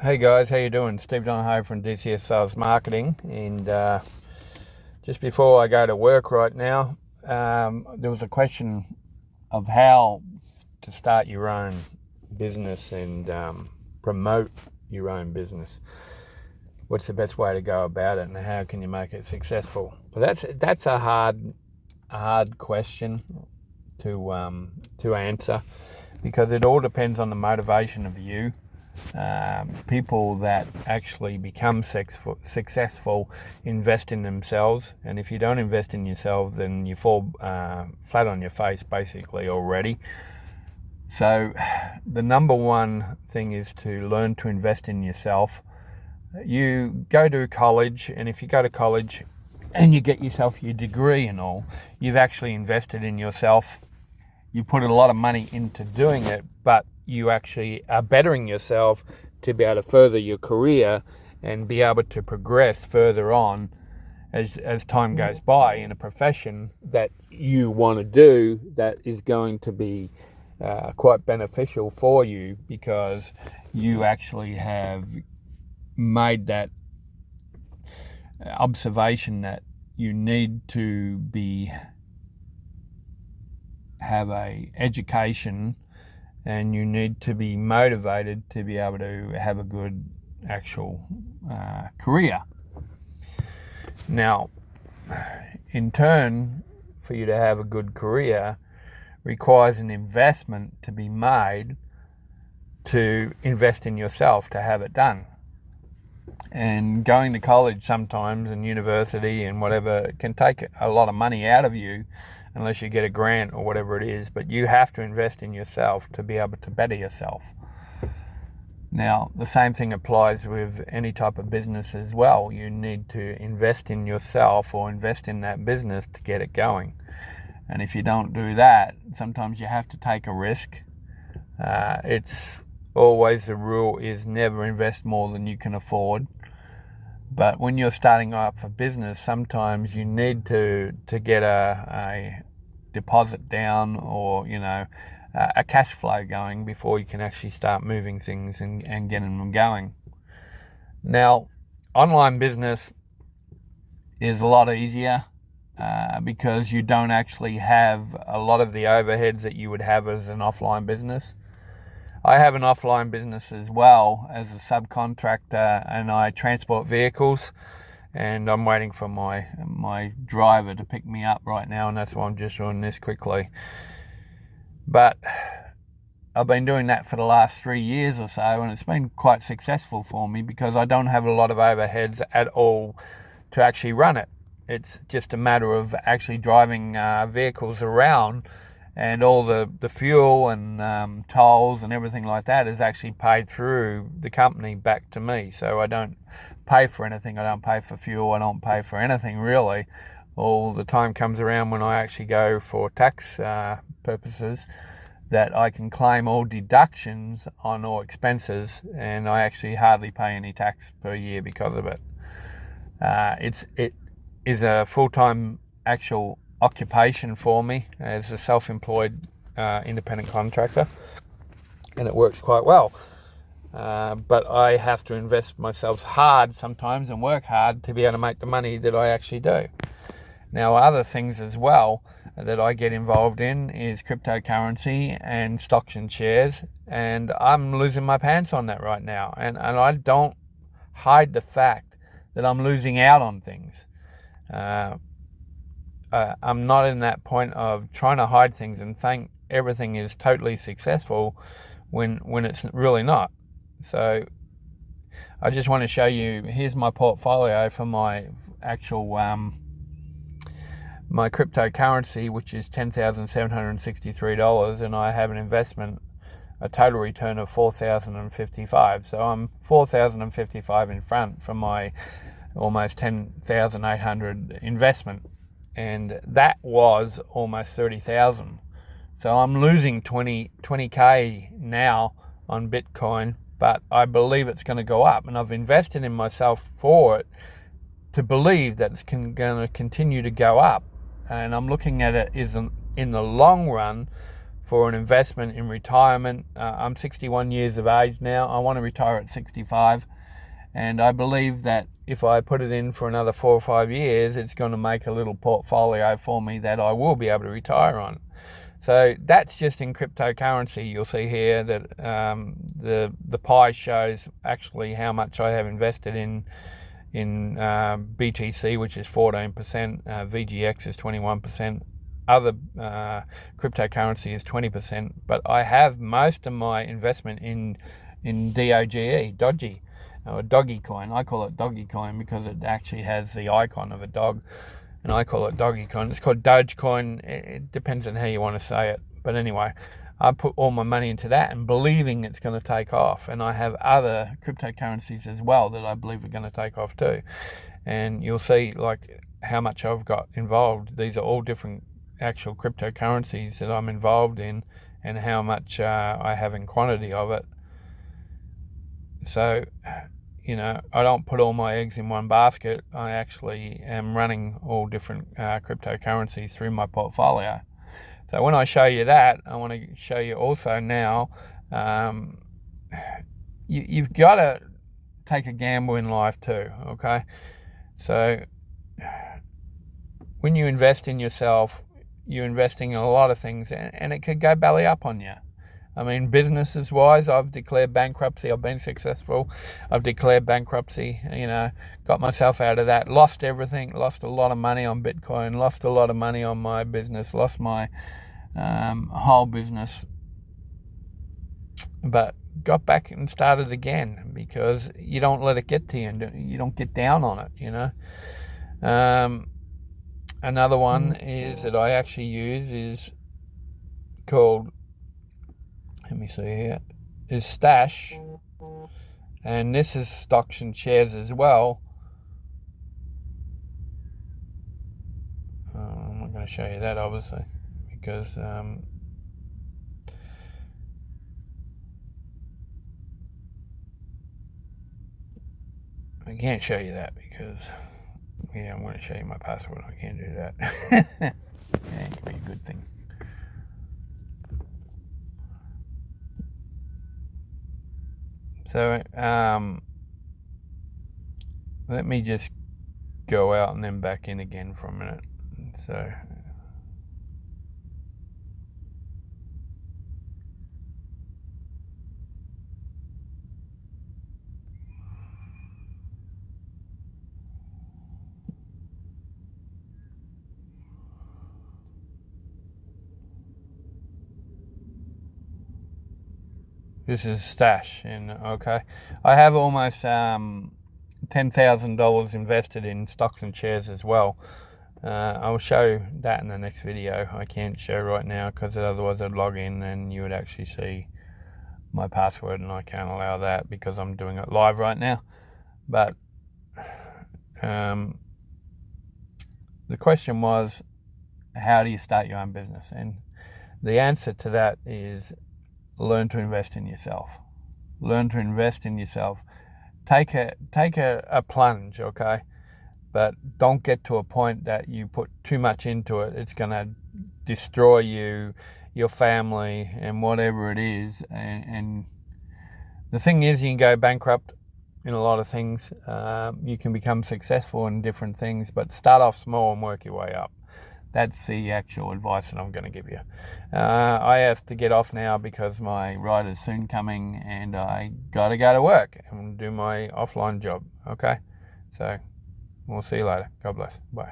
Hey guys, how you doing? Steve Donahoe from DCS Sales Marketing, and just before I go to work right now, there was a question of how to start your own business and promote your own business. What's the best way to go about it, and how can you make it successful? Well, that's a hard question to answer, because it all depends on the motivation of you. People that actually become successful invest in themselves, and if you don't invest in yourself, then you fall flat on your face basically already. So the number one thing is to learn to invest in yourself. You go to college, and if you go to college and you get yourself your degree and all, you've actually invested in yourself. You put a lot of money into doing it, but you actually are bettering yourself to be able to further your career and be able to progress further on as time goes by in a profession that you want to do, that is going to be quite beneficial for you, because you actually have made that observation that you need to have a education, and you need to be motivated to be able to have a good actual career. Now, in turn, for you to have a good career requires an investment to be made to invest in yourself to have it done. And going to college sometimes, and university and whatever, can take a lot of money out of you unless you get a grant or whatever it is, but you have to invest in yourself to be able to better yourself. Now, the same thing applies with any type of business as well. You need to invest in yourself or invest in that business to get it going. And if you don't do that, sometimes you have to take a risk. It's always, the rule is never invest more than you can afford. But when you're starting off a business, sometimes you need to get a deposit down, or a cash flow going before you can actually start moving things and getting them going. Now, online business is a lot easier because you don't actually have a lot of the overheads that you would have as an offline business. I have an offline business as well as a subcontractor, and I transport vehicles, and I'm waiting for my driver to pick me up right now, and that's why I'm just doing this quickly. But I've been doing that for the last 3 years or so, and it's been quite successful for me because I don't have a lot of overheads at all to actually run it. It's just a matter of actually driving vehicles around, and all the fuel and tolls and everything like that is actually paid through the company back to me. So I don't pay for anything. I don't pay for fuel. I don't pay for anything really. All the time comes around when I actually go for tax purposes, that I can claim all deductions on all expenses, and I actually hardly pay any tax per year because of it. It is a full-time actual occupation for me as a self-employed independent contractor, and it works quite well. But I have to invest myself hard sometimes and work hard to be able to make the money that I actually do. Now, other things as well that I get involved in is cryptocurrency and stocks and shares, and I'm losing my pants on that right now, and I don't hide the fact that I'm losing out on things. I'm not in that point of trying to hide things and think everything is totally successful when it's really not. So I just want to show you, here's my portfolio for my actual my cryptocurrency, which is $10,763, and I have an investment, a total return of $4,055. So I'm $4,055 in front from my almost $10,800 investment, and that was almost $30,000. So I'm losing 20k now on Bitcoin, but I believe it's going to go up, and I've invested in myself for it to believe that it's going to continue to go up. And I'm looking at it in the long run for an investment in retirement. I'm 61 years of age now. I want to retire at 65, and I believe that if I put it in for another 4 or 5 years, it's going to make a little portfolio for me that I will be able to retire on. So that's just in cryptocurrency. You'll see here that the pie shows actually how much I have invested in BTC, which is 14%, VGX is 21%, other cryptocurrency is 20%, but I have most of my investment in Doge, or Dogecoin. I call it Dogecoin because it actually has the icon of a dog, and I call it Dogecoin. It's called Dogecoin. It depends on how you want to say it. But anyway, I put all my money into that and believing it's going to take off. And I have other cryptocurrencies as well that I believe are going to take off too. And you'll see like how much I've got involved. These are all different actual cryptocurrencies that I'm involved in, and how much I have in quantity of it. So, you know, I don't put all my eggs in one basket. I actually am running all different cryptocurrencies through my portfolio. So when I show you that, I want to show you also now, you've got to take a gamble in life too, okay? So when you invest in yourself, you're investing in a lot of things, and it could go belly up on you. I mean, businesses wise, I've declared bankruptcy. I've been successful. I've declared bankruptcy, you know, got myself out of that, lost everything, lost a lot of money on Bitcoin, lost a lot of money on my business, lost my whole business, but got back and started again because you don't let it get to you, and you don't get down on it, you know. Another one is that I actually use is called, let me see here, is Stash, and this is stocks and shares as well. I'm not going to show you that obviously because I can't show you that because, yeah, I'm going to show you my password. I can't do that. Yeah, it could be a good thing. So let me just go out and then back in again for a minute. So this is Stash, and okay, I have almost $10,000 invested in stocks and shares as well. I will show that in the next video. I can't show right now because otherwise I'd log in and you would actually see my password, and I can't allow that because I'm doing it live right now. But the question was, how do you start your own business? And the answer to that is learn to invest in yourself. Learn to invest in yourself. Take a plunge, okay? But don't get to a point that you put too much into it. It's going to destroy you, your family, and whatever it is. And the thing is, you can go bankrupt in a lot of things. You can become successful in different things, but start off small and work your way up. That's the actual advice that I'm going to give you. I have to get off now because my rider's soon coming and I got to go to work and do my offline job. Okay? So we'll see you later. God bless. Bye.